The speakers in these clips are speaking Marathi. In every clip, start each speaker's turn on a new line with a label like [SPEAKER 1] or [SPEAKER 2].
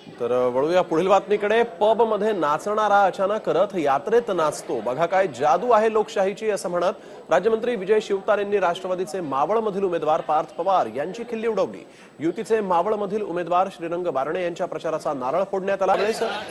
[SPEAKER 1] तर वळूया पुढील बातमीकडे। पब मध्ये नाचणारा अचानक रथ यात्रेत नाचतो, बघा काय जादू आहे लोकशाहीची असं म्हणत राज्यमंत्री विजय शिवतारेंनी राष्ट्रवादीचे मावळमधील उमेदवार पार्थ पवार यांची खिल्ली उडवली। युतीचे मावळमधील उमेदवार श्रीरंग बारणे यांच्या प्रचाराचा नारळ फोडण्यात आला।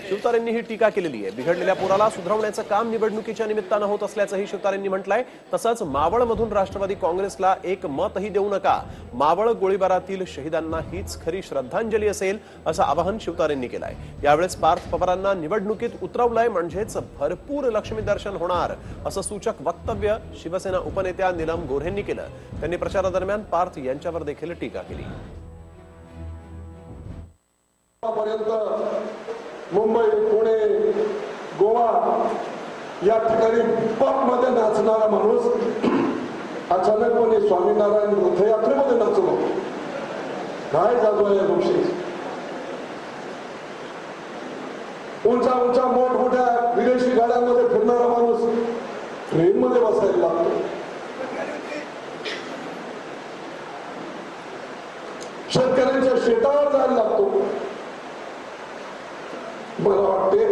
[SPEAKER 1] शिवतारेंनी ही टीका केलेली आहे। बिघडलेल्या पुराला सुधारण्याचं काम निवडणुकीच्या निमित्तानं होत असल्याचंही शिवतारेंनी म्हटलंय। तसंच मावळमधून राष्ट्रवादी काँग्रेसला एक मतही देऊ नका, मावळ गोळीबारातील शहीदांना हीच खरी श्रद्धांजली असेल असं आवाहन शिवतारेंनी केलंय। यावेळेस पार्थ पवारांना निवडणुकीत उतरवलंय म्हणजेच भरपूर लक्ष्मी दर्शन होणार असं सूचक वक्तव्य शिवसेना उपनेत्या नीलम गोऱ्हेंनी केलं। त्यांनी प्रचारादरम्यान पार्थ यांच्यावर देखील टीका केली।
[SPEAKER 2] मुंबई, पुणे, गोवा या ठिकाणी पब मध्ये नाचणारा माणूस अचानकपणे स्वामीनारायण रथयात्रेमध्ये नाचलो, काय जादू आहे लोकशाही। उंचा उंचा मोठमोठ्या विदेशी गाड्यांमध्ये फिरणारा माणूस ट्रेन मध्ये बसायला लागतो। शेतकऱ्यांच्या शेतावर जायला लागतो। मला वाटते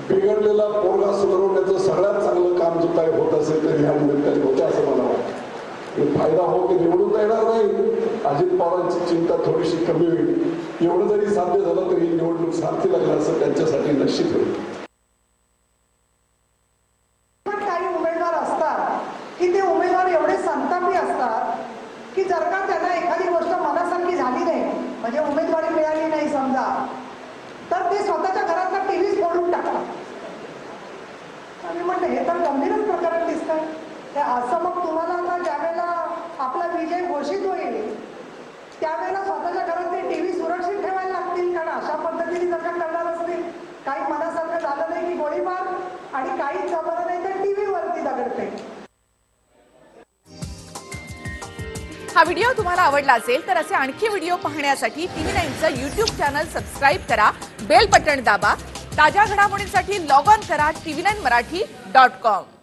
[SPEAKER 2] बिघडलेला पोरगा सुधारवण्याचं सगळ्यात चांगलं काम जो काही होत असेल तर ह्या निमित्ताने होते असं मला वाटतं। फायदा हो की निवडून येणार नाही, अजित पवारांची चिंता थोडीशी कमी होईल। एवढं जरी साध्य झालं तरी निवडणूक सारखी लागणार असं त्यांच्यासाठी निश्चित होईल।
[SPEAKER 3] काही उमेदवार असतात की ते उमेदवार एवढे संतापी असतात की जर का त्यांना एखादी गोष्ट मनासारखी झाली नाही, म्हणजे उमेदवारी मिळाली नाही समजा, तर ते स्वतःच्या घरातला टीव्ही फोडून टाकतात। आणि म्हणते हे तर गंभीरच प्रकरण दिसतंय। असं मग तुम्हाला आता ज्यावेळेला आपला विजय घोषित होईल त्यावेळेला स्वतःच्या घरात ते टीव्ही सुरक्षित ठेवायला लागतील, कारण अशा पद्धतीने जर का करणार असतील, काही मनासारखं झालं नाही की गोळीबार आणि काही जमलं नाही तर टीव्ही वरती दगडते।
[SPEAKER 4] हा व्हिडिओ तुम्हाला आवडला असेल तर असे आणखी व्हिडिओ पाहण्यासाठी TV9चं YouTube चॅनल सबस्क्राइब करा, बेल बटन दाबा। ताज्या घडामोडींसाठी लॉग ऑन करा tv9marathi.com।